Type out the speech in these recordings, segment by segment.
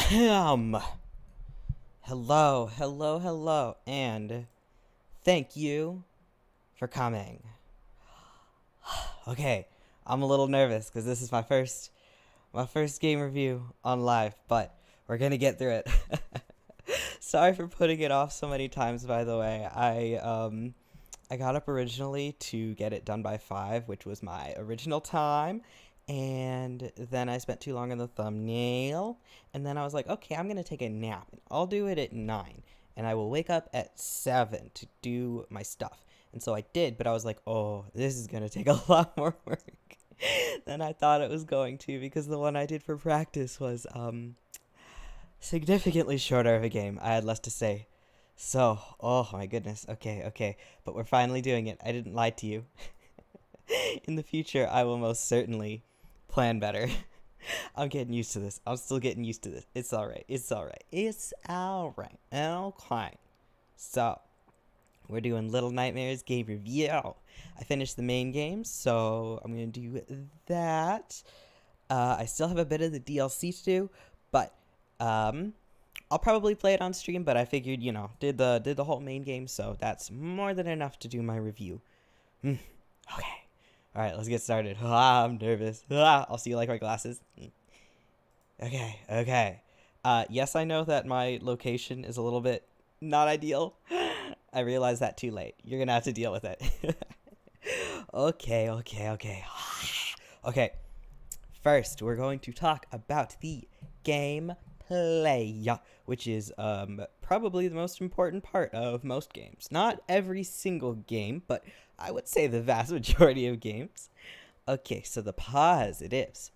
Hello, hello, and thank you for coming. Okay, I'm a little nervous because this is my first game review on live, but we're gonna get through it. Sorry for putting it off so many times, by the way. I got up originally to get it done by 5, which was my original time, and then I spent too long on the thumbnail, and then I was like, okay, I'm gonna take a nap, and I'll do it at 9, and I will wake up at 7 to do my stuff. And so I did, but I was like, oh, this is gonna take a lot more work than I thought it was going to, because the one I did for practice was significantly shorter of a game. I had less to say. So, oh my goodness. Okay. But we're finally doing it. I didn't lie to you. In the future, I will most certainly plan better. I'm getting used to this. I'm still getting used to this. It's alright. Okay. So, we're doing Little Nightmares game review. I finished the main game, so I'm going to do that. I still have a bit of the DLC to do, but I'll probably play it on stream, but I figured, did the whole main game, so that's more than enough to do my review. Okay. All right, let's get started. I'm nervous. I'll see you like my glasses. Okay. Yes, I know that my location is a little bit not ideal. I realized that too late. You're going to have to deal with it. Okay. Okay. First, we're going to talk about the gameplay, which is probably the most important part of most games. Not every single game, but I would say the vast majority of games. Okay, so the positives.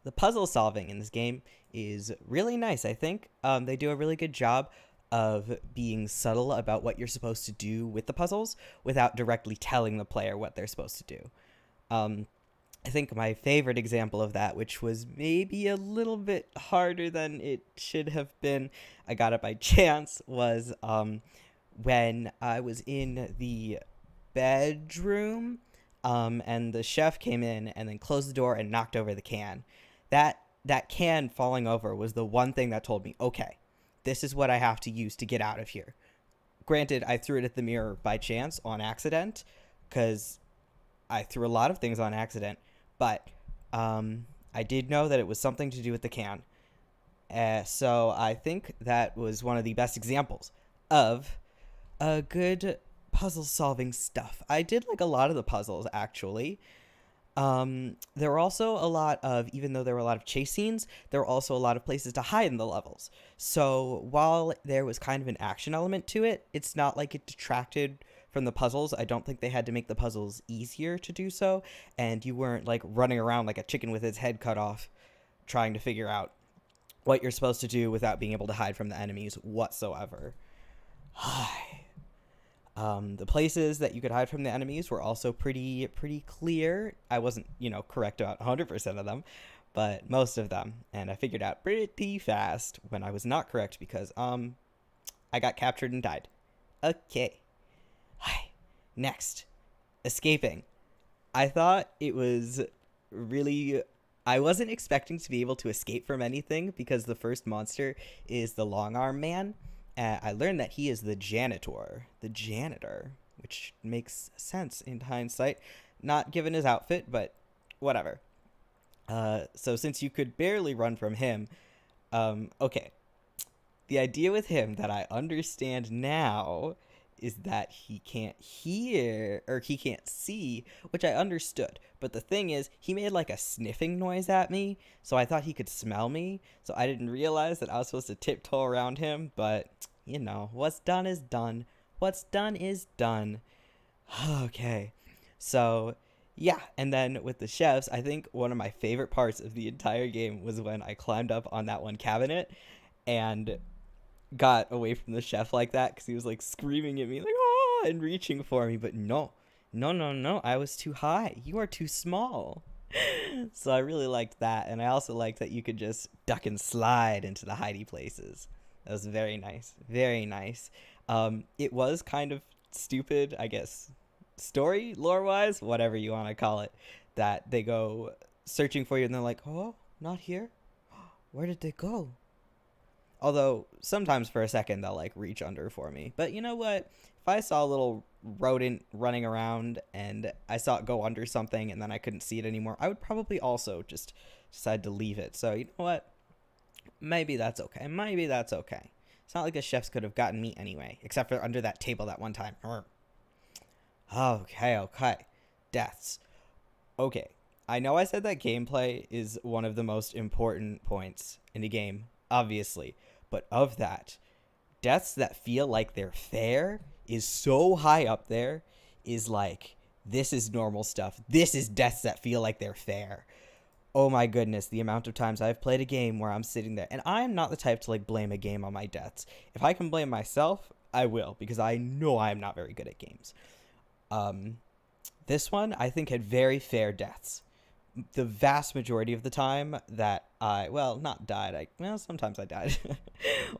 The puzzle solving in this game is really nice, I think. They do a really good job of being subtle about what you're supposed to do with the puzzles without directly telling the player what they're supposed to do. I think my favorite example of that, which was maybe a little bit harder than it should have been, I got it by chance, was when I was in the bedroom and the chef came in and then closed the door and knocked over the can. That can falling over was the one thing that told me, okay, this is what I have to use to get out of here. Granted, I threw it at the mirror by chance on accident, because I threw a lot of things on accident, but I did know that it was something to do with the can. So I think that was one of the best examples of a good puzzle solving stuff. I did like a lot of the puzzles, actually. There were also a lot of, even though there were a lot of chase scenes, there were also a lot of places to hide in the levels. So while there was kind of an action element to it, it's not like it detracted from the puzzles. I don't think they had to make the puzzles easier to do so, and you weren't like running around like a chicken with its head cut off trying to figure out what you're supposed to do without being able to hide from the enemies whatsoever. The places that you could hide from the enemies were also pretty clear. I wasn't, correct about 100% of them, but most of them, and I figured out pretty fast when I was not correct because I got captured and died. Okay. Next, escaping. I thought it was really... I wasn't expecting to be able to escape from anything because the first monster is the long arm man. I learned that he is the janitor, which makes sense in hindsight. Not given his outfit, but whatever. So since you could barely run from him, okay. The idea with him that I understand now is that he can't hear, or he can't see, which I understood. But the thing is, he made like a sniffing noise at me, so I thought he could smell me, so I didn't realize that I was supposed to tiptoe around him, but, what's done is done. What's done is done. Okay, so, yeah, and then with the chefs, I think one of my favorite parts of the entire game was when I climbed up on that one cabinet, and got away from the chef like that because he was like screaming at me like oh and reaching for me, but no, I was too high, you are too small. So I really liked that, and I also liked that you could just duck and slide into the hidey places. That was very nice. It was kind of stupid, I guess, story lore wise, whatever you want to call it, that they go searching for you and they're like, oh, not here, where did they go? Although sometimes for a second they'll like reach under for me. But you know what? If I saw a little rodent running around and I saw it go under something and then I couldn't see it anymore, I would probably also just decide to leave it. So you know what? Maybe that's okay. Maybe that's okay. It's not like the chefs could have gotten me anyway, except for under that table that one time. Okay. Deaths. Okay. I know I said that gameplay is one of the most important points in a game, obviously. But of that, deaths that feel like they're fair is so high up there, is like, this is normal stuff. This is deaths that feel like they're fair. Oh my goodness, the amount of times I've played a game where I'm sitting there, and I'm not the type to like blame a game on my deaths. If I can blame myself, I will, because I know I'm not very good at games. This one I think had very fair deaths. The vast majority of the time that not died. Sometimes I died.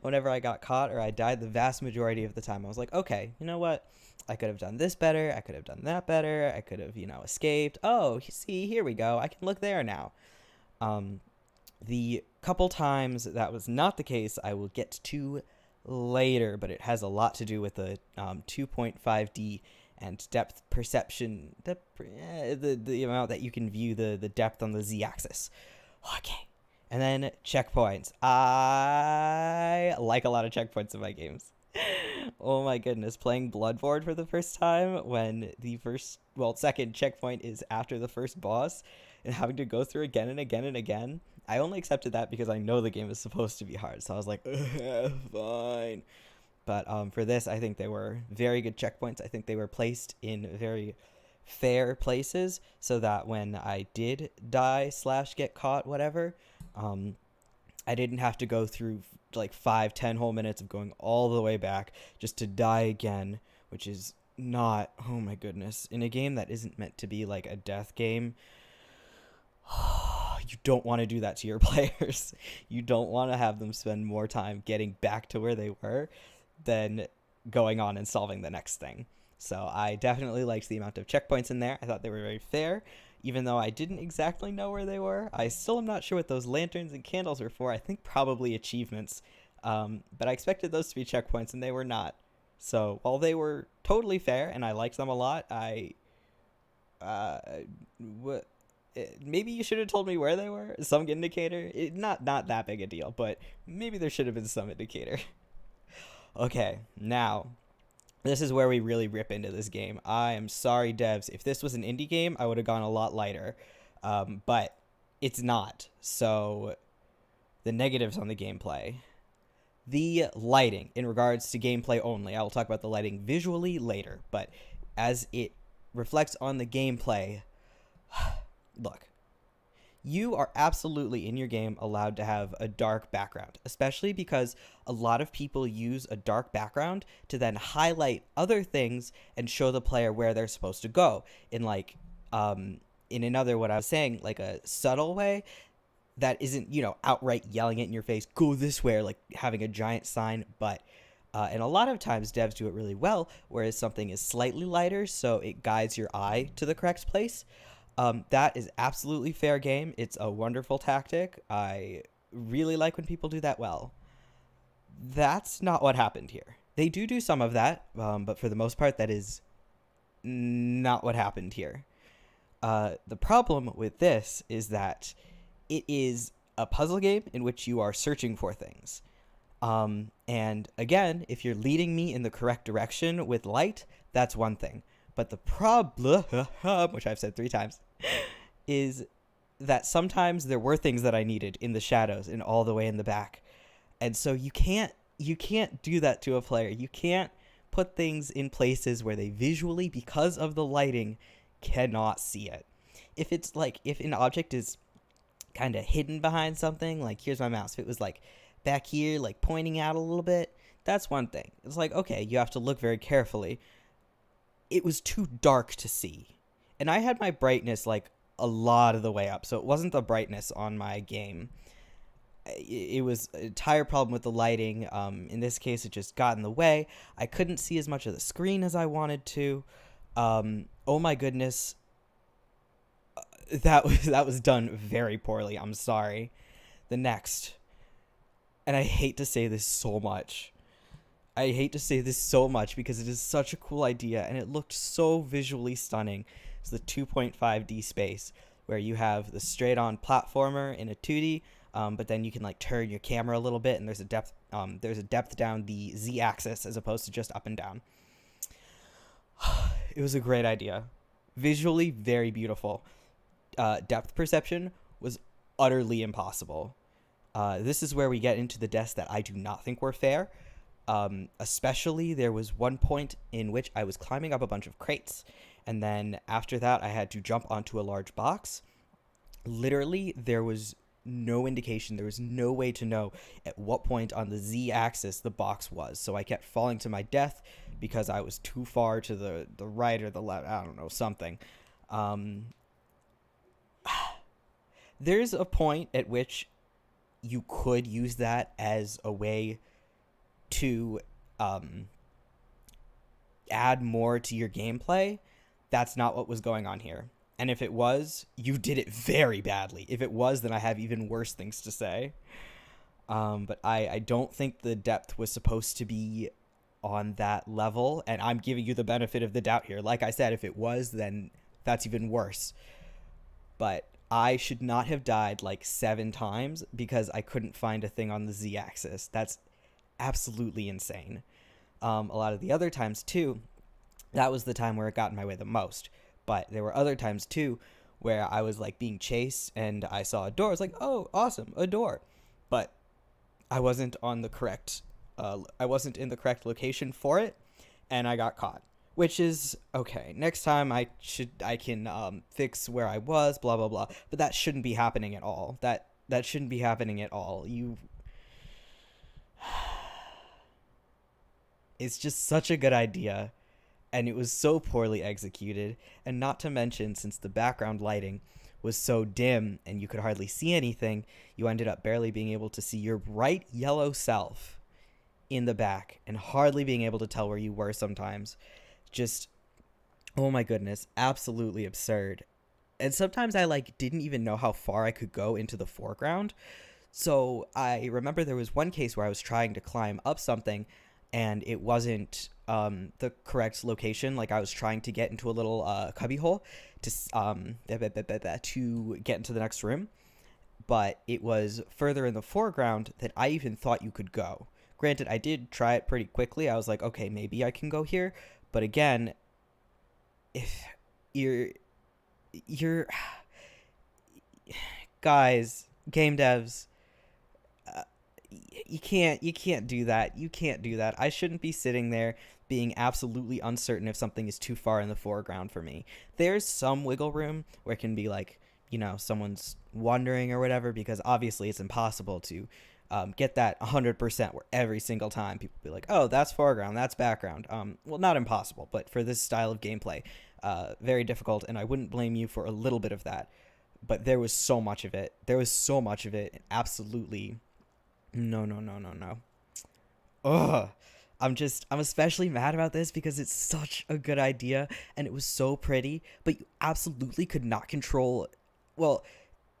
Whenever I got caught or I died, the vast majority of the time I was like, okay, you know what? I could have done this better. I could have done that better. I could have, escaped. Oh, see, here we go. I can look there now. The couple times that was not the case, I will get to later, but it has a lot to do with the 2.5D and depth perception, the amount that you can view the depth on the z-axis. Okay. And then checkpoints. I like a lot of checkpoints in my games. Oh my goodness, playing Bloodborne for the first time when the second checkpoint is after the first boss and having to go through again and again and again. I only accepted that because I know the game is supposed to be hard, so I was like, fine. But for this, I think they were very good checkpoints. I think they were placed in very fair places so that when I did die / get caught, whatever, I didn't have to go through like 5-10 whole minutes of going all the way back just to die again, which is not, oh my goodness, in a game that isn't meant to be like a death game. You don't want to do that to your players. You don't want to have them spend more time getting back to where they were than going on and solving the next thing. So I definitely liked the amount of checkpoints in there. I thought they were very fair. Even though I didn't exactly know where they were, I still am not sure what those lanterns and candles were for. I think probably achievements. But I expected those to be checkpoints, and they were not. So while they were totally fair, and I liked them a lot, maybe you should have told me where they were. Some indicator. Not that big a deal, but maybe there should have been some indicator. Okay, now this is where we really rip into this game. I am sorry, devs. If this was an indie game, I would have gone a lot lighter. But it's not. So the negatives on the gameplay. The lighting, in regards to gameplay only. I will talk about the lighting visually later. But as it reflects on the gameplay, look. You are absolutely in your game allowed to have a dark background, especially because a lot of people use a dark background to then highlight other things and show the player where they're supposed to go in in another, what I was saying, like a subtle way that isn't, outright yelling it in your face, go this way, or like having a giant sign. But and a lot of times devs do it really well, whereas something is slightly lighter so it guides your eye to the correct place. That is absolutely fair game. It's a wonderful tactic. I really like when people do that well. That's not what happened here. They do some of that, but for the most part, that is not what happened here. The problem with this is that it is a puzzle game in which you are searching for things. And again, if you're leading me in the correct direction with light, that's one thing. But the problem, which I've said 3 times, is that sometimes there were things that I needed in the shadows and all the way in the back. And so you can't do that to a player. You can't put things in places where they visually, because of the lighting, cannot see it. If it's like, if an object is kind of hidden behind something, like here's my mouse. If it was like back here, like pointing out a little bit, that's one thing. It's like, okay, you have to look very carefully. It was too dark to see. And I had my brightness like a lot of the way up, so it wasn't the brightness on my game. It was an entire problem with the lighting. In this case, it just got in the way. I couldn't see as much of the screen as I wanted to. Oh my goodness. That was done very poorly. I'm sorry. The next. And I hate to say this so much. I hate to say this so much because it is such a cool idea and it looked so visually stunning. It's the 2.5D space where you have the straight-on platformer in a 2D, but then you can like turn your camera a little bit and there's a depth down the Z-axis as opposed to just up and down. It was a great idea. Visually very beautiful. Depth perception was utterly impossible. This is where we get into the deaths that I do not think were fair. Especially there was one point in which I was climbing up a bunch of crates, and then after that I had to jump onto a large box. Literally, there was no indication, there was no way to know at what point on the Z-axis the box was, so I kept falling to my death because I was too far to the right or the left, I don't know, something. There's a point at which you could use that as a way to add more to your gameplay. That's not what was going on here. And if it was, you did it very badly. If it was, then I have even worse things to say. But I don't think the depth was supposed to be on that level, and I'm giving you the benefit of the doubt here. Like I said, if it was, then that's even worse. But I should not have died like 7 times because I couldn't find a thing on the Z-axis. That's absolutely insane. A lot of the other times too, that was the time where it got in my way the most. But there were other times too where I was like being chased and I saw a door. I was like, oh, awesome, a door. But I wasn't on the correct I wasn't in the correct location for it, and I got caught. Which is okay. Next time I can fix where I was, blah blah blah. But that shouldn't be happening at all. That shouldn't be happening at all. It's just such a good idea, and it was so poorly executed, and not to mention, since the background lighting was so dim and you could hardly see anything, you ended up barely being able to see your bright yellow self in the back and hardly being able to tell where you were sometimes. Just, oh my goodness, absolutely absurd. And sometimes I didn't even know how far I could go into the foreground. So I remember there was one case where I was trying to climb up something and it wasn't the correct location. Like I was trying to get into a little cubby hole to get into the next room, but it was further in the foreground than I even thought you could go. Granted, I did try it pretty quickly. I was like, okay, maybe I can go here. But again, if you're guys, game devs, you can't do that. You can't do that. I shouldn't be sitting there being absolutely uncertain if something is too far in the foreground for me. There's some wiggle room where it can be like, someone's wandering or whatever, because obviously it's impossible to get that 100% where every single time people be like, oh, that's foreground, that's background. Well, not impossible, but for this style of gameplay, very difficult, and I wouldn't blame you for a little bit of that. But there was so much of it. Absolutely, no. Ugh. I'm especially mad about this because it's such a good idea, and it was so pretty, but you absolutely could not control, well,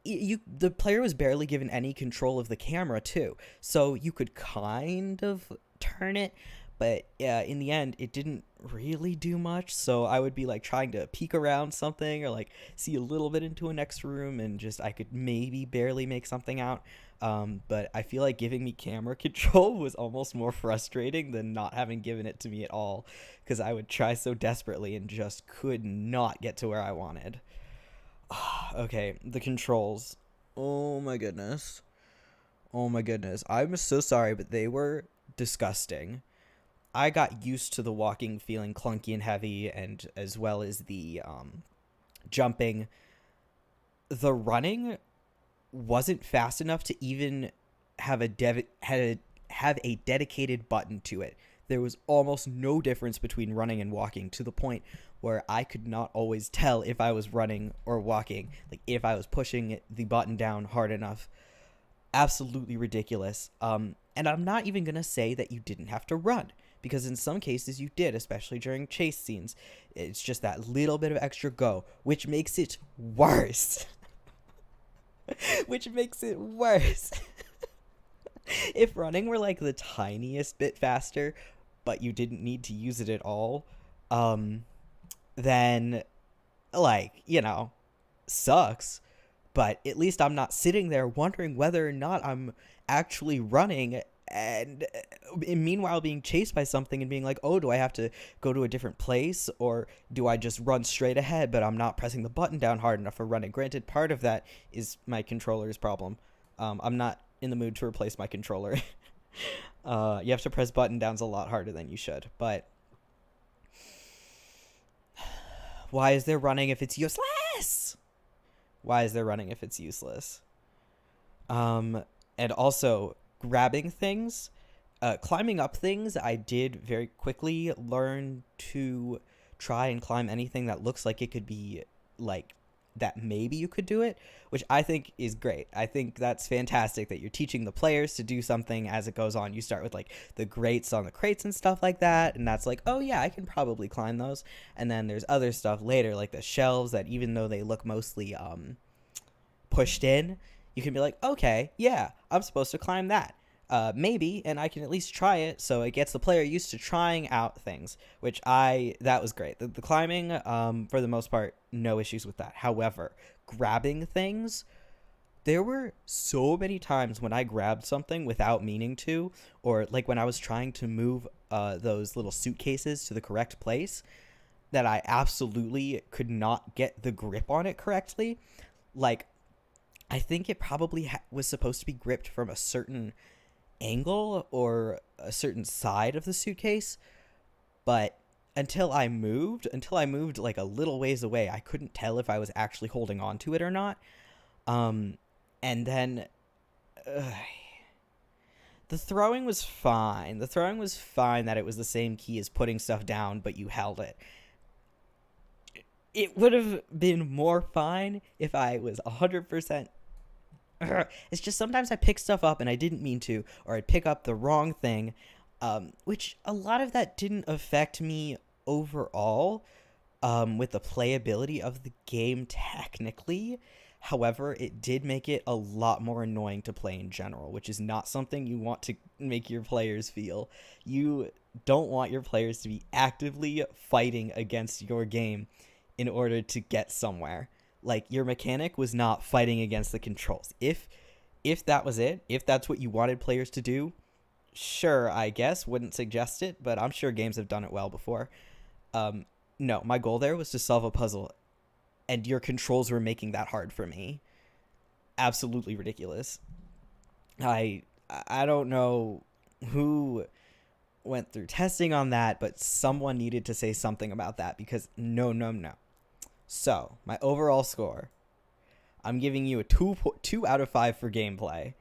the player was barely given any control of the camera too, so you could kind of turn it, but in the end it didn't really do much. So I would be like trying to peek around something or like see a little bit into a next room, and just I could maybe barely make something out. But I feel like giving me camera control was almost more frustrating than not having given it to me at all, because I would try so desperately and just could not get to where I wanted. Okay, the controls. Oh my goodness. I'm so sorry, but they were disgusting. I got used to the walking feeling clunky and heavy, and as well as the jumping. The running wasn't fast enough to even have a dedicated button to it. There was almost no difference between running and walking, to the point where I could not always tell if I was running or walking, like if I was pushing the button down hard enough. Absolutely ridiculous. And I'm not even gonna say that you didn't have to run, because in some cases you did, especially during chase scenes. It's just that little bit of extra go, which makes it worse. If running were like the tiniest bit faster, but you didn't need to use it at all, um, then like, sucks. But at least I'm not sitting there wondering whether or not I'm actually running and meanwhile being chased by something and being like, oh, do I have to go to a different place, or do I just run straight ahead but I'm not pressing the button down hard enough for running? Granted, part of that is my controller's problem. I'm not in the mood to replace my controller. You have to press button downs a lot harder than you should. But why is there running if it's useless? Why is there running if it's useless? And also grabbing things, climbing up things. I did very quickly learn to try and climb anything that looks like it could be like that maybe you could do it, which I think is great. I think that's fantastic that you're teaching the players to do something as it goes on. You start with like the grates on the crates and stuff like that, and that's like, oh yeah, I can probably climb those. And then there's other stuff later, like the shelves, that even though they look mostly pushed in, you can be like, okay, yeah, I'm supposed to climb that. Maybe, and I can at least try it, so it gets the player used to trying out things, which that was great. The climbing, for the most part, no issues with that. However, grabbing things, there were so many times when I grabbed something without meaning to, or like when I was trying to move those little suitcases to the correct place, that I absolutely could not get the grip on it correctly. Like, I think it probably was supposed to be gripped from a certain angle or a certain side of the suitcase, but until I moved like a little ways away, I couldn't tell if I was actually holding on to it or not. And then the throwing was fine. That it was the same key as putting stuff down, but you held it. It would have been more fine if I was 100%. It's just sometimes I pick stuff up and I didn't mean to, or I'd pick up the wrong thing, which a lot of that didn't affect me overall with the playability of the game technically. However, it did make it a lot more annoying to play in general, which is not something you want to make your players feel. You don't want your players to be actively fighting against your game in order to get somewhere. Like, your mechanic was not fighting against the controls. If that was it, if that's what you wanted players to do, sure, I guess, wouldn't suggest it, but I'm sure games have done it well before. No, my goal there was to solve a puzzle, and your controls were making that hard for me. Absolutely ridiculous. I don't know who went through testing on that, but someone needed to say something about that, because no. So, my overall score, I'm giving you a 2 out of 5 for gameplay.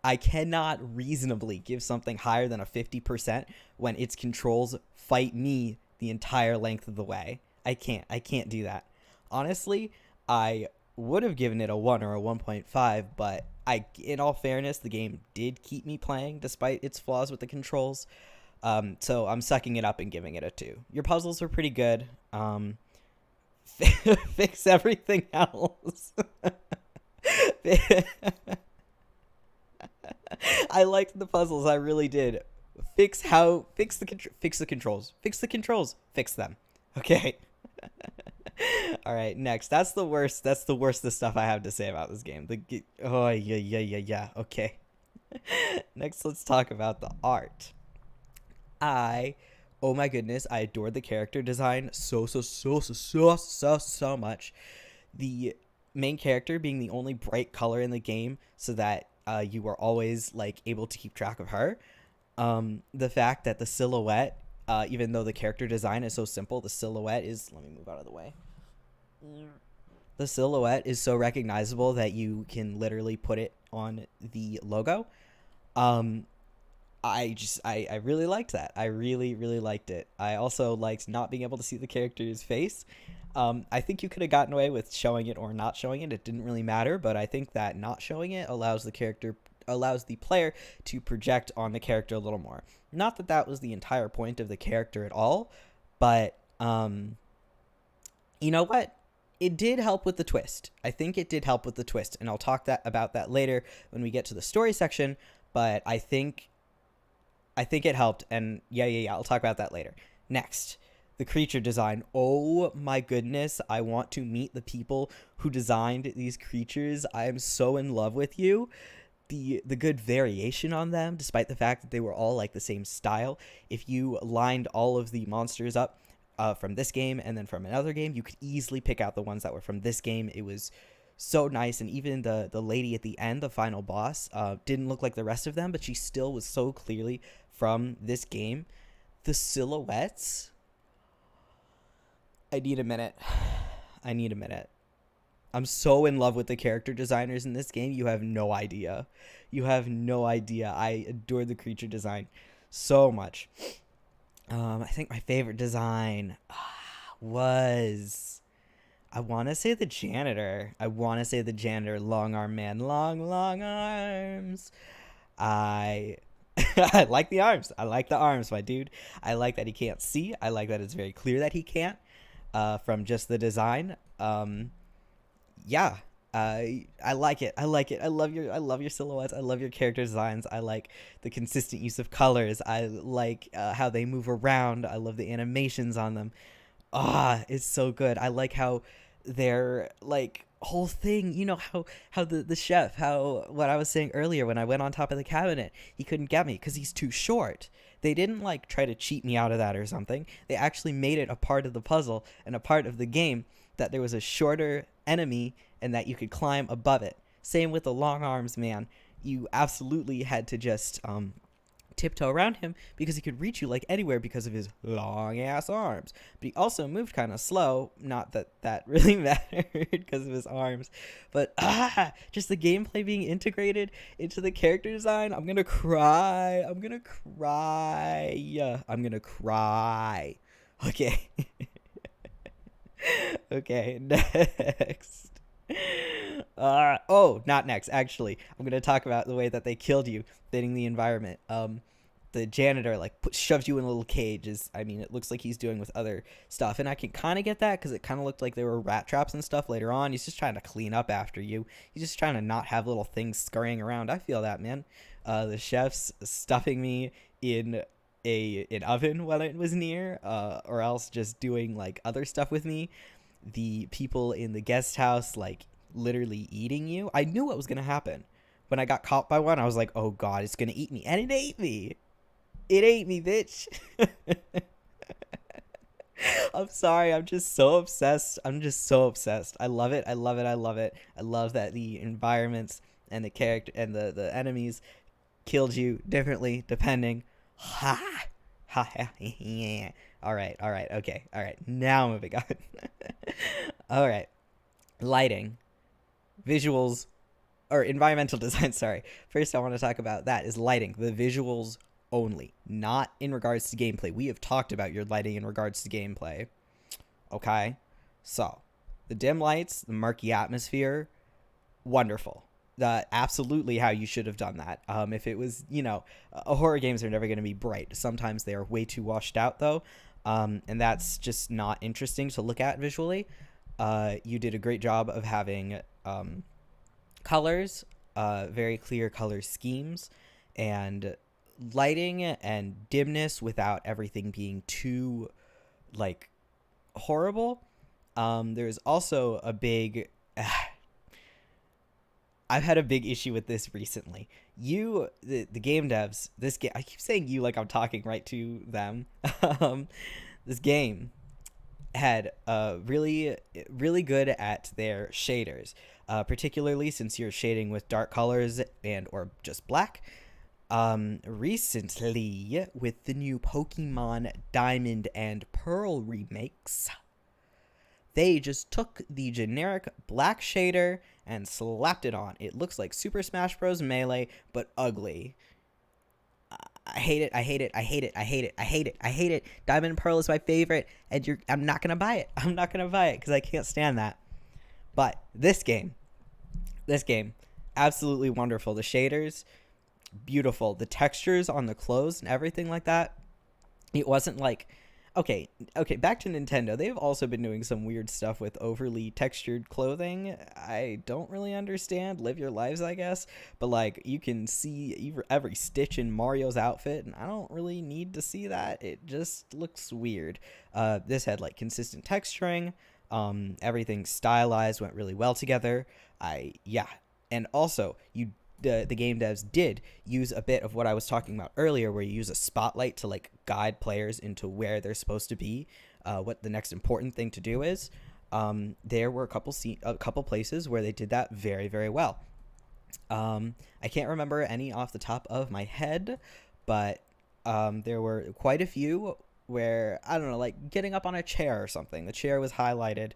I cannot reasonably give something higher than a 50% when its controls fight me the entire length of the way. I can't do that. Honestly, I would have given it a 1 or a 1.5, but in all fairness, the game did keep me playing despite its flaws with the controls. So I'm sucking it up and giving it a 2. Your puzzles were pretty good. Fix everything else. I liked the puzzles, I really did. Fix the controls. Fix them. Okay. All right, next. That's the worst the stuff I have to say about this game. Yeah. Okay. Next, let's talk about the art. Oh my goodness, I adored the character design so much. The main character being the only bright color in the game, so that you are always like able to keep track of her. The fact that the silhouette, even though the character design is so simple, the silhouette is, let me move out of the way. The silhouette is so recognizable that you can literally put it on the logo. I really liked that. I really liked it. I also liked not being able to see the character's face. I think you could have gotten away with showing it or not showing it. It didn't really matter, but I think that not showing it allows the player to project on the character a little more. Not that that was the entire point of the character at all, but you know what? it did help with the twist. I think it did help with the twist, and I'll talk about that later when we get to the story section. But I think it helped, and yeah, I'll talk about that later. Next, the creature design. Oh my goodness, I want to meet the people who designed these creatures. I am so in love with you. The good variation on them, despite the fact that they were all like the same style. If you lined all of the monsters up from this game and then from another game, you could easily pick out the ones that were from this game. It was so nice. And even the lady at the end, the final boss, didn't look like the rest of them, but she still was so clearly from this game. The silhouettes, I need a minute. I'm so in love with the character designers in this game. You have no idea. I adore the creature design so much. I think my favorite design was, I want to say the janitor. Long arm man. Long arms. I like the arms. My dude. I like that he can't see. I like that it's very clear that he can't from just the design. Yeah, I like it. I love your silhouettes. I love your character designs. I like the consistent use of colors. I like how they move around. I love the animations on them. It's so good. I like how their like whole thing, you know, how the chef, how what I was saying earlier when I went on top of the cabinet, he couldn't get me because he's too short. They didn't like try to cheat me out of that or something. They actually made it a part of the puzzle and a part of the game that there was a shorter enemy and that you could climb above it. Same with the long arms man. You absolutely had to just tiptoe around him because he could reach you like anywhere because of his long ass arms. But he also moved kind of slow. Not that that really mattered because of his arms. But just the gameplay being integrated into the character design. I'm gonna cry. Okay. Okay, next. Not next, actually. I'm going to talk about the way that they killed you, fitting the environment. The janitor, like, shoves you in a little cage. It looks like he's doing with other stuff. And I can kind of get that, because it kind of looked like there were rat traps and stuff later on. He's just trying to clean up after you. He's just trying to not have little things scurrying around. I feel that, man. The chef's stuffing me in an oven when it was near, or else just doing like other stuff with me. The people in the guest house like literally eating you. I knew what was gonna happen when I got caught by one. I was like, oh god, it's gonna eat me. And it ate me, bitch. I'm sorry, I'm just so obsessed. I love it. I love that the environments and the character and the enemies killed you differently depending. Yeah. All right. Okay. All right. Now moving on. All right. Lighting, visuals, or environmental design. Sorry. First, I want to talk about that is lighting. The visuals only, not in regards to gameplay. We have talked about your lighting in regards to gameplay. Okay. So, the dim lights, the murky atmosphere, wonderful. Absolutely how you should have done that. If it was, horror games are never going to be bright. Sometimes they are way too washed out, though, and that's just not interesting to look at visually. You did a great job of having colors, very clear color schemes, and lighting and dimness without everything being too, like, horrible. There's also a big... I've had a big issue with this recently. The game devs, this game, I keep saying you like I'm talking right to them. This game had really, really good at their shaders, particularly since you're shading with dark colors and or just black. Recently, with the new Pokemon Diamond and Pearl remakes, they just took the generic black shader and slapped it on. It looks like Super Smash Bros. Melee, but ugly. I hate it. Diamond and Pearl is my favorite, and I'm not gonna buy it. Because I can't stand that. But this game, absolutely wonderful. The shaders, beautiful. The textures on the clothes and everything like that. It wasn't like Okay, back to Nintendo. They've also been doing some weird stuff with overly textured clothing. I don't really understand. Live your lives, I guess. But, like, you can see every stitch in Mario's outfit, and I don't really need to see that. It just looks weird. This had, like, consistent texturing. Everything stylized, went really well together. Yeah. And also, the game devs did use a bit of what I was talking about earlier, where you use a spotlight to like guide players into where they're supposed to be, what the next important thing to do is. There were a couple places where they did that very, very well. I can't remember any off the top of my head, but there were quite a few where, I don't know, like getting up on a chair or something. The chair was highlighted.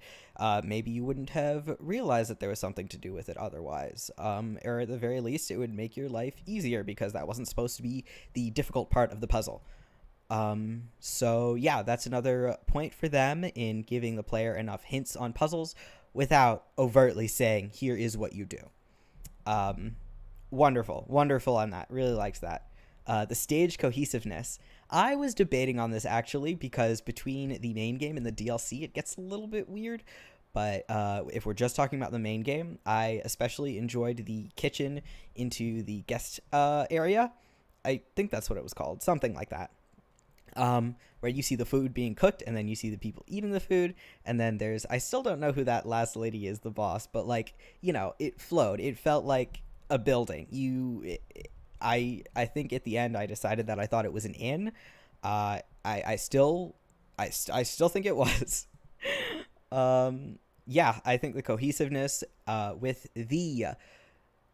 Maybe you wouldn't have realized that there was something to do with it otherwise. Or at the very least, it would make your life easier because that wasn't supposed to be the difficult part of the puzzle. So yeah, that's another point for them in giving the player enough hints on puzzles without overtly saying, here is what you do. Wonderful on that. Really liked that. The stage cohesiveness. I was debating on this actually because between the main game and the DLC, it gets a little bit weird. But if we're just talking about the main game, I especially enjoyed the kitchen into the guest area. I think that's what it was called, something like that. Where you see the food being cooked, and then you see the people eating the food, and then I still don't know who that last lady is, the boss, but like, it flowed. It felt like a building. I think at the end I decided that I thought it was an inn. I still think it was. Yeah, I think the cohesiveness with the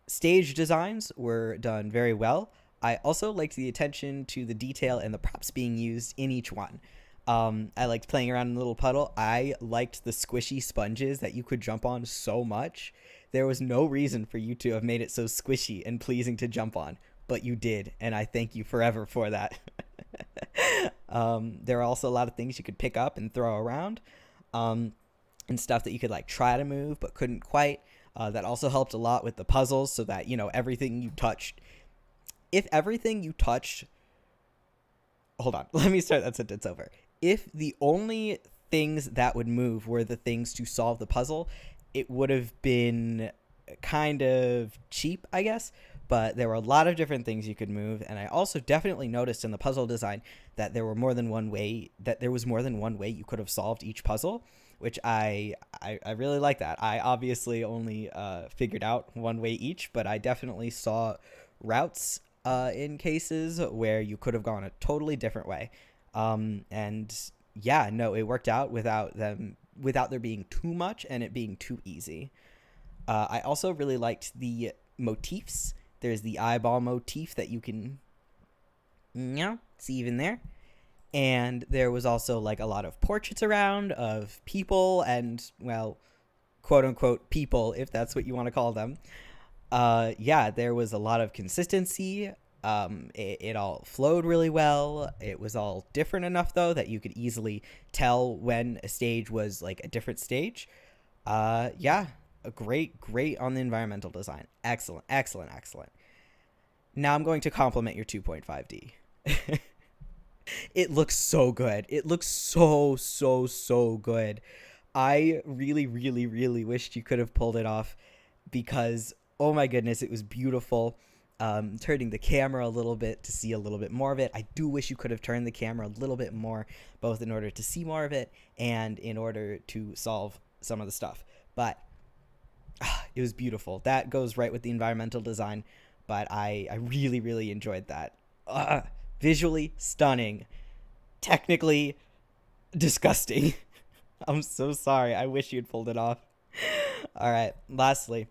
stage designs were done very well. I also liked the attention to the detail and the props being used in each one. I liked playing around in the little puddle. I liked the squishy sponges that you could jump on so much. There was no reason for you to have made it so squishy and pleasing to jump on, but you did, and I thank you forever for that. There are also a lot of things you could pick up and throw around, and stuff that you could like try to move but couldn't quite. That also helped a lot with the puzzles, so that everything you touched. If everything you touched, hold on, let me start that sentence over. If the only things that would move were the things to solve the puzzle, it would have been kind of cheap, I guess. But there were a lot of different things you could move, and I also definitely noticed in the puzzle design that there was more than one way you could have solved each puzzle, which I really like that. I obviously only figured out one way each, but I definitely saw routes in cases where you could have gone a totally different way. And yeah, no, it worked out without there being too much and it being too easy. I also really liked the motifs. There's the eyeball motif that you can see even there. And there was also like a lot of portraits around of people and, well, quote unquote people, if that's what you want to call them. Yeah, there was a lot of consistency. It all flowed really well. It was all different enough, though, that you could easily tell when a stage was like a different stage. Yeah, a great on the environmental design. Excellent. Now I'm going to compliment your 2.5D. It looks so good. It looks so good. I really wished you could have pulled it off because, oh my goodness, it was beautiful. Turning the camera a little bit to see a little bit more of it. I do wish you could have turned the camera a little bit more, both in order to see more of it and in order to solve some of the stuff. But it was beautiful. That goes right with the environmental design, but I really enjoyed that. Visually stunning. Technically disgusting. I'm so sorry. I wish you'd pulled it off. All right. Lastly,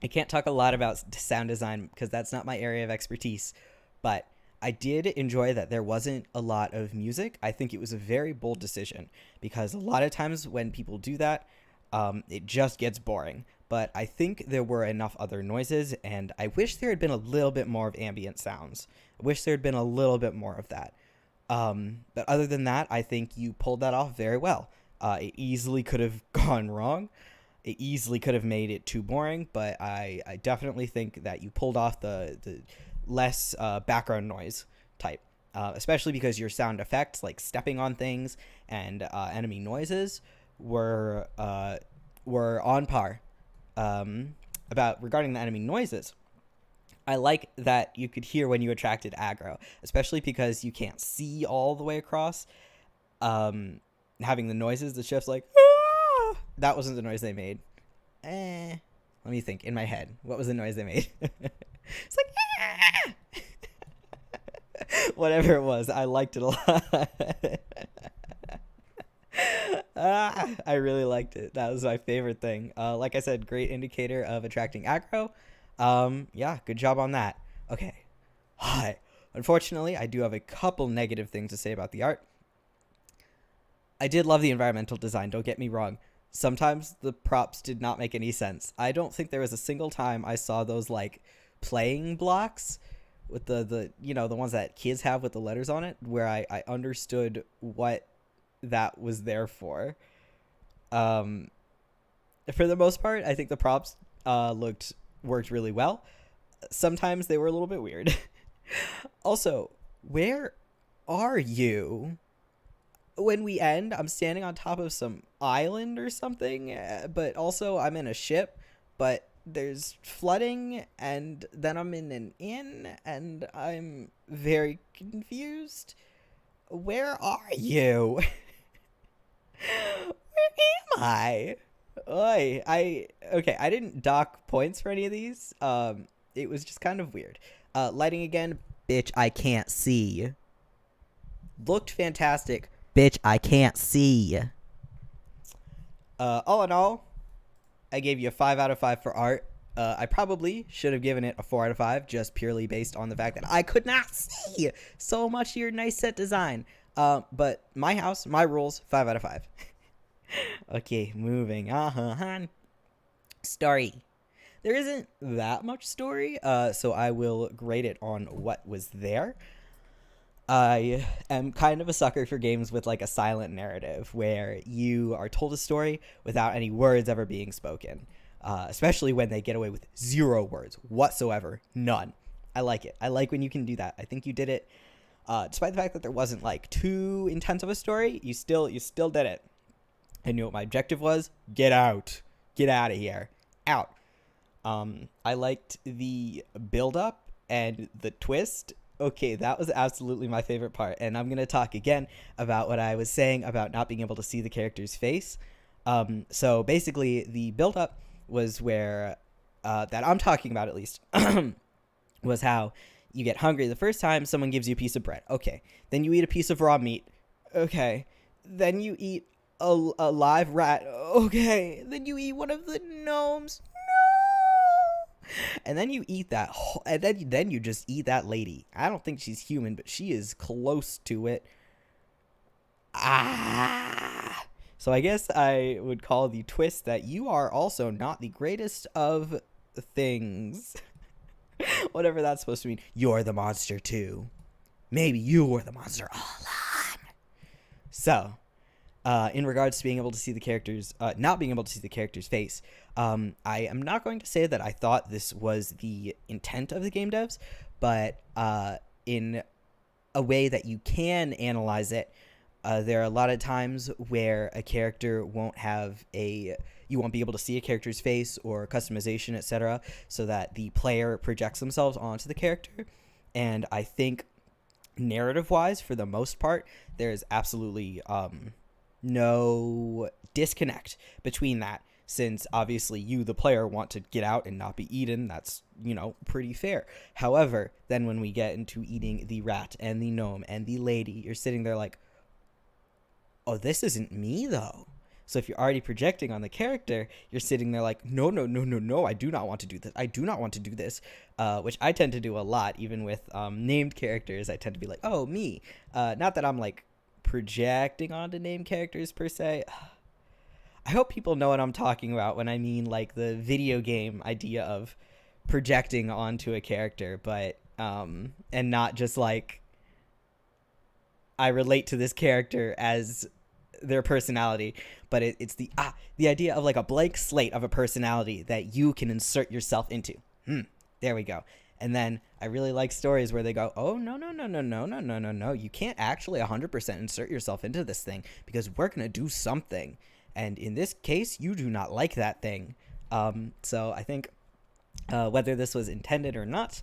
I can't talk a lot about sound design because that's not my area of expertise, but I did enjoy that there wasn't a lot of music. I think it was a very bold decision because a lot of times when people do that, it just gets boring. But I think there were enough other noises, and I wish there had been a little bit more of ambient sounds. I wish there had been a little bit more of that. But other than that, I think you pulled that off very well. It easily could have gone wrong. It easily could have made it too boring, but I definitely think that you pulled off the less background noise type. especially because your sound effects, like stepping on things and enemy noises, were on par. About regarding the enemy noises, I like that you could hear when you attracted aggro, especially because you can't see all the way across. Having the noises, the shift's like, ah! That wasn't the noise they made. Let me think in my head. What was the noise they made? It's like, ah! Whatever it was, I liked it a lot. I really liked it. That was my favorite thing. Like I said, great indicator of attracting aggro. Yeah, good job on that. Okay. Hi. Unfortunately, I do have a couple negative things to say about the art. I did love the environmental design, don't get me wrong. Sometimes the props did not make any sense. I don't think there was a single time I saw those, like, playing blocks with the ones that kids have with the letters on it, where I understood what that was there for. For the most part, I think the props worked really well. Sometimes they were a little bit weird. Also, where are you? When we end, I'm standing on top of some island or something, but also I'm in a ship, but there's flooding, and then I'm in an inn, and I'm very confused. Where are you? Where am I? Okay, I didn't dock points for any of these. It was just kind of weird. Lighting again, bitch, I can't see. Looked fantastic, bitch, I can't see. All in all, I gave you a 5 out of 5 for art. I probably should have given it a 4 out of 5, just purely based on the fact that I could not see so much of your nice set design. But my house, my rules, 5 out of 5. Okay, moving on. Story. There isn't that much story, so I will grade it on what was there. I am kind of a sucker for games with, like, a silent narrative, where you are told a story without any words ever being spoken. Especially when they get away with 0 words whatsoever. None. I like it. I like when you can do that. I think you did it. Despite the fact that there wasn't, like, too intense of a story, you still did it. I knew what my objective was. Get out. Get out of here. Out. I liked the build-up and the twist. Okay, that was absolutely my favorite part. And I'm going to talk again about what I was saying about not being able to see the character's face. So basically, the build-up was where, that I'm talking about at least, was how you get hungry the first time someone gives you a piece of bread. Okay. Then you eat a piece of raw meat. Okay. Then you eat a live rat. Okay. Then you eat one of the gnomes. No. And then you eat that. And then you just eat that lady. I don't think she's human, but she is close to it. Ah. So I guess I would call the twist that you are also not the greatest of things. Whatever that's supposed to mean. You're the monster too. Maybe you were the monster all along. So, in regards to being able to see the characters, not being able to see the character's face, I am not going to say that I thought this was the intent of the game devs, but in a way that you can analyze it, there are a lot of times where a character you won't be able to see a character's face or customization, etc., so that the player projects themselves onto the character. And I think narrative-wise, for the most part, there is absolutely no disconnect between that, since obviously you, the player, want to get out and not be eaten. That's, pretty fair. However, then when we get into eating the rat and the gnome and the lady, you're sitting there like, oh, this isn't me, though. So if you're already projecting on the character, you're sitting there like, no, I do not want to do this. I do not want to do this, which I tend to do a lot, even with named characters. I tend to be like, oh, me. Not that I'm, like, projecting onto named characters, per se. I hope people know what I'm talking about when I mean, like, the video game idea of projecting onto a character, but, and not just, like, I relate to this character as their personality, but it's the idea of like a blank slate of a personality that you can insert yourself into. There we go. And then I really like stories where they go, oh, no. You can't actually 100% insert yourself into this thing because we're going to do something. And in this case, you do not like that thing. So I think whether this was intended or not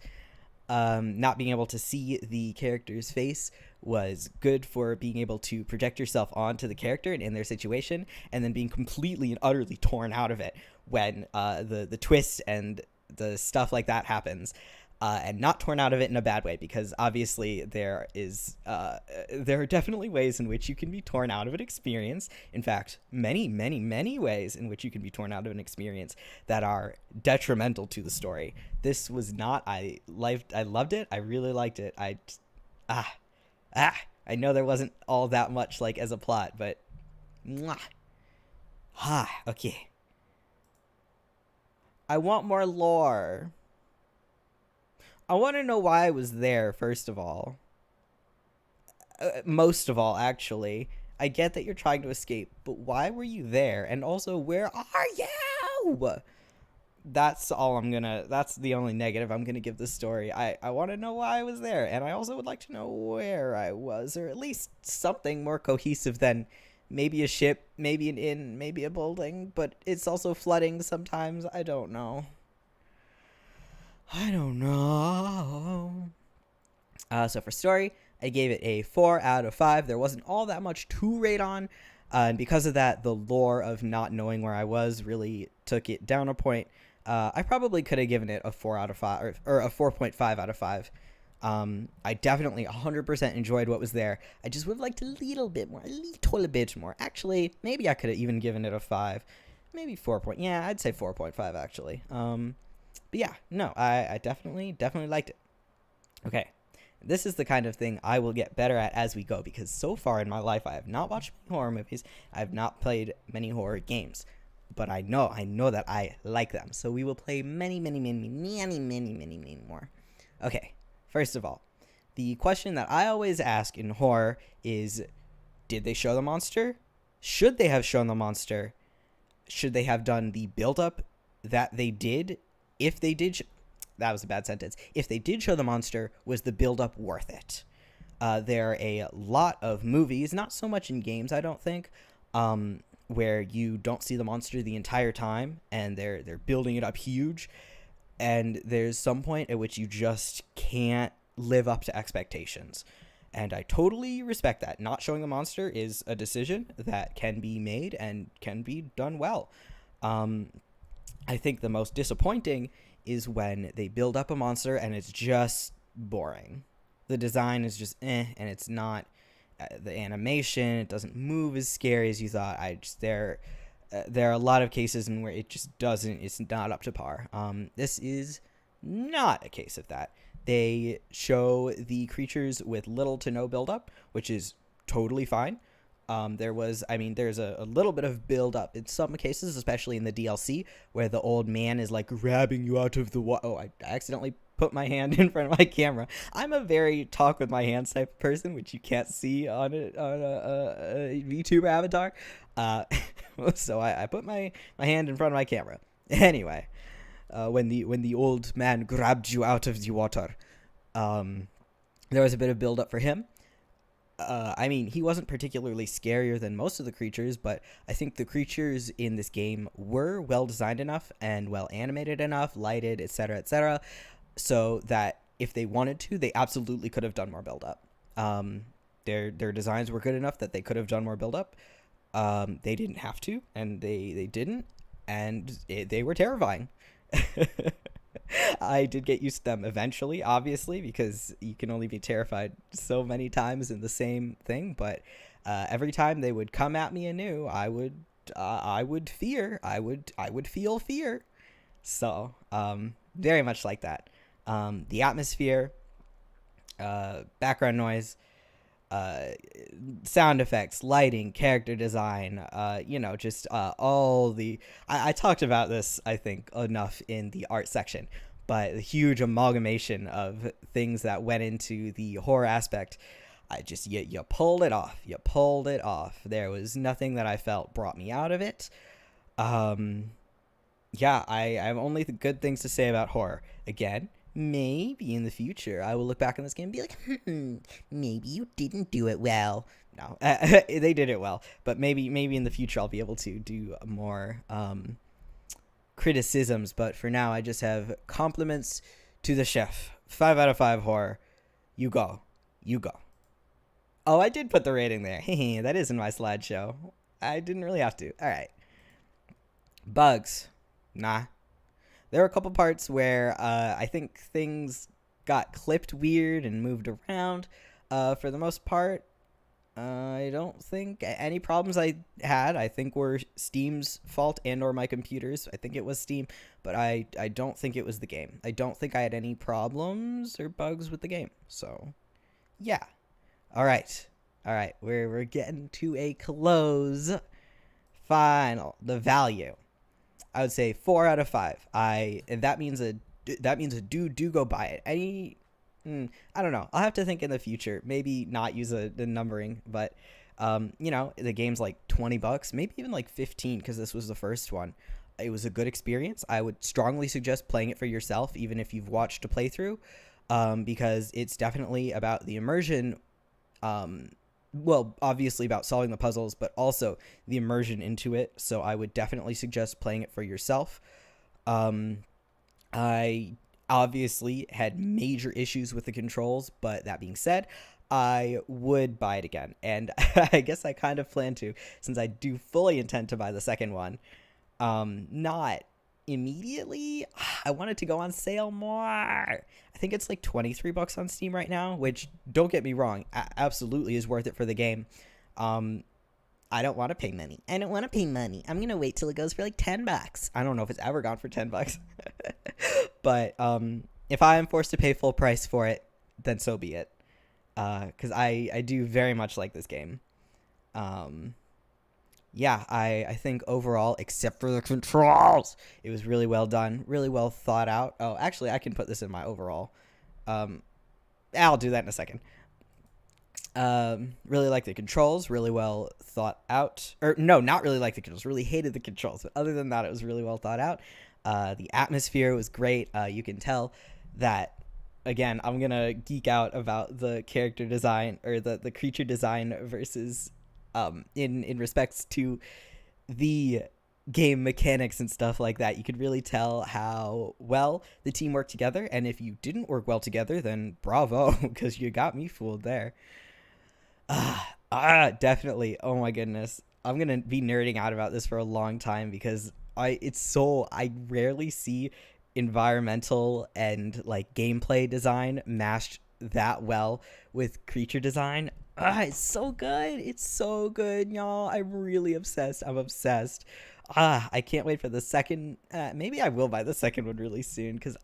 being able to see the character's face was good for being able to project yourself onto the character and in their situation, and then being completely and utterly torn out of it when the twist and the stuff like that happens. And not torn out of it in a bad way, because obviously there are definitely ways in which you can be torn out of an experience. In fact, many ways in which you can be torn out of an experience that are detrimental to the story. This was not. I loved it. I really liked it. I know there wasn't all that much like as a plot, but okay. I want more lore. I want to know why I was there, first of all. Most of all, actually. I get that you're trying to escape, but why were you there? And also, where are you? That's the only negative I'm gonna give this story. I want to know why I was there, and I also would like to know where I was, or at least something more cohesive than maybe a ship, maybe an inn, maybe a building, but it's also flooding sometimes. I don't know. So for story, I gave it a 4 out of 5. There wasn't all that much to rate on, and because of that, the lore of not knowing where I was really took it down a point. I probably could have given it a 4 out of 5, or a 4.5 out of 5. I definitely 100% enjoyed what was there. I just would have liked a little bit more. Actually, maybe I could have even given it a 5. Maybe 4 point. Yeah, I'd say 4.5 actually. But yeah, no, I definitely liked it. Okay, this is the kind of thing I will get better at as we go, because so far in my life I have not watched many horror movies, I have not played many horror games, but I know that I like them, so we will play many more. Okay, first of all, the question that I always ask in horror is, did they show the monster? Should they have shown the monster? Should they have done the build-up that they did? If they did, that was a bad sentence. If they did show the monster, was the build-up worth it? There are a lot of movies, not so much in games, I don't think, where you don't see the monster the entire time, and they're building it up huge, and there's some point at which you just can't live up to expectations. And I totally respect that. Not showing the monster is a decision that can be made and can be done well. I think the most disappointing is when they build up a monster and it's just boring. The design is just and it's not the animation. It doesn't move as scary as you thought. There are a lot of cases in where it just doesn't. It's not up to par. This is not a case of that. They show the creatures with little to no build-up, which is totally fine. There's a little bit of build up in some cases, especially in the DLC, where the old man is like grabbing you out of the water. Oh, I accidentally put my hand in front of my camera. I'm a very talk with my hands type of person, which you can't see on a VTuber avatar. So I put my hand in front of my camera. Anyway, when the old man grabbed you out of the water, there was a bit of build up for him. He wasn't particularly scarier than most of the creatures, but I think the creatures in this game were well designed enough and well animated enough, lighted, etc., so that if they wanted to, they absolutely could have done more build up. Their designs were good enough that they could have done more build up. They didn't have to, and they didn't, and they were terrifying. I did get used to them eventually, obviously, because you can only be terrified so many times in the same thing. But every time they would come at me anew, I would feel fear. So very much like that. The atmosphere, background noise, sound effects, lighting, character design, all the... I talked about this, I think, enough in the art section, but the huge amalgamation of things that went into the horror aspect, you pulled it off. You pulled it off. There was nothing that I felt brought me out of it. I have only good things to say about horror. Again, maybe in the future I will look back on this game and be like, maybe you didn't do it well. No, they did it well, but maybe in the future I'll be able to do more criticisms. But for now, I just have compliments to the chef. 5 out of 5 horror. You go. Oh, I did put the rating there. That is in my slideshow. I didn't really have to. All right. Bugs. Nah. There are a couple parts where I think things got clipped weird and moved around. For the most part, I don't think any problems I had, I think, were Steam's fault and or my computer's. I think it was Steam, but I don't think it was the game. I don't think I had any problems or bugs with the game. So, yeah. All right. We're getting to a close. Final. The value. I would say 4 out of 5. And that means do go buy it. I don't know. I'll have to think in the future. Maybe not use the numbering, but the game's like $20, maybe even like 15, because this was the first one. It was a good experience. I would strongly suggest playing it for yourself, even if you've watched a playthrough, because it's definitely about the immersion. Well, obviously about solving the puzzles, but also the immersion into it. So I would definitely suggest playing it for yourself. I obviously had major issues with the controls, but that being said, I would buy it again. And I guess I kind of plan to, since I do fully intend to buy the second one. Not immediately. I want it to go on sale more. I think it's like $23 on Steam right now, which, don't get me wrong, absolutely is worth it for the game. I don't want to pay money. I'm going to wait till it goes for like $10. I don't know if it's ever gone for $10. But if I am forced to pay full price for it, then so be it. Because I do very much like this game. Yeah, I think overall, except for the controls, it was really well done, really well thought out. Oh, actually, I can put this in my overall. I'll do that in a second. Really like the controls, really well thought out. Or no, not really like the controls, really hated the controls. But other than that, it was really well thought out. The atmosphere was great. You can tell that, again, I'm going to geek out about the character design, or the creature design versus in respects to the game mechanics and stuff like that. You could really tell how well the team worked together, and if you didn't work well together, then bravo, because you got me fooled there. Definitely. Oh my goodness, I'm gonna be nerding out about this for a long time, because I rarely see environmental and like gameplay design mashed that well with creature design. It's so good, y'all. I'm really obsessed. I'm obsessed. I can't wait for the second. Maybe I will buy the second one really soon, because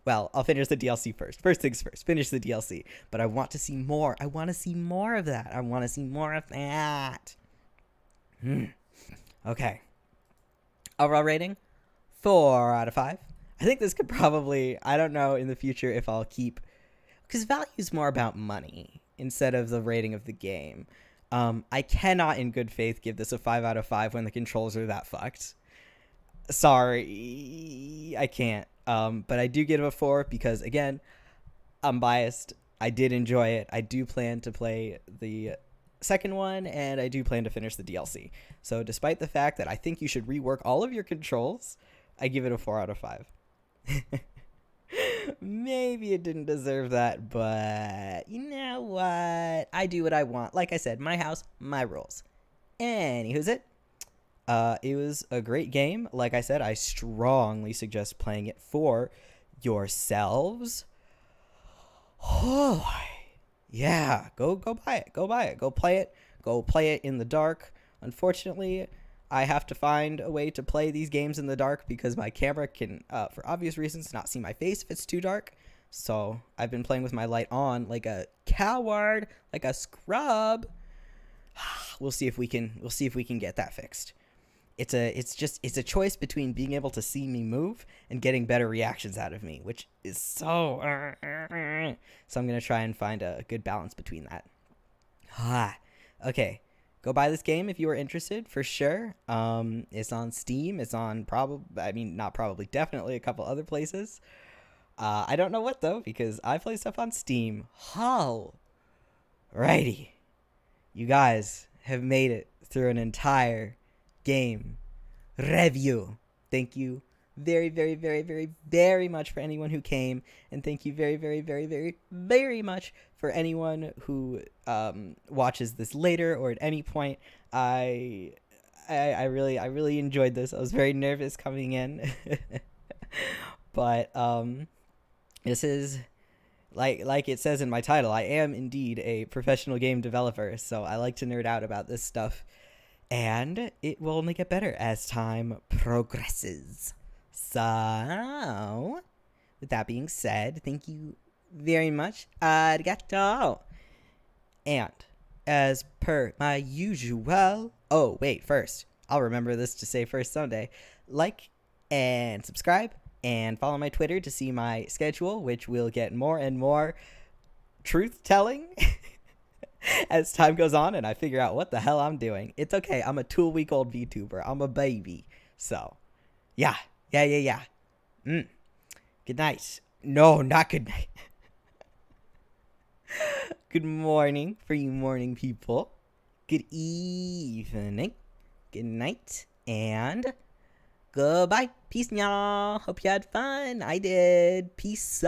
well, I'll finish the DLC first. First things first, finish the DLC. But I want to see more. I want to see more of that. Okay. Overall rating, 4 out of 5. I think this could probably, I don't know in the future if I'll keep, because value is more about money instead of the rating of the game. I cannot in good faith give this a 5 out of 5 when the controls are that fucked. Sorry, I can't. But I do give it a 4 because, again, I'm biased. I did enjoy it. I do plan to play the second one, and I do plan to finish the DLC. So despite the fact that I think you should rework all of your controls, I give it a 4 out of 5. Maybe it didn't deserve that, but you know what? I do what I want. Like I said, my house, my rules. Anywho's it. It was a great game. Like I said, I strongly suggest playing it for yourselves. Oh, yeah. Go buy it. Go play it. Go play it in the dark. Unfortunately, I have to find a way to play these games in the dark because my camera can, for obvious reasons, not see my face if it's too dark. So I've been playing with my light on like a coward, like a scrub. We'll see if we can get that fixed. It's a choice between being able to see me move and getting better reactions out of me, which is so I'm going to try and find a good balance between that. Okay. Go buy this game if you are interested, for sure. It's on Steam. It's on definitely a couple other places. I don't know what though, because I play stuff on Steam. Oh, righty. You guys have made it through an entire game review. Thank you very, very, very, very, very much for anyone who came, and thank you very, very, very, very, very much for anyone who watches this later or at any point. I really enjoyed this. I was very nervous coming in, but this is like it says in my title. I am indeed a professional game developer, so I like to nerd out about this stuff. And it will only get better as time progresses. So, with that being said, thank you very much. Arigato. And, as per my usual... Oh, wait, first. I'll remember this to say first someday. Like and subscribe and follow my Twitter to see my schedule, which will get more and more truth-telling as time goes on and I figure out what the hell I'm doing. It's okay. I'm a 2-week-old VTuber. I'm a baby. So, yeah. Good night. No, not good night. Good morning for you morning people. Good evening. Good night. And goodbye. Peace, y'all. Hope you had fun. I did. Peace.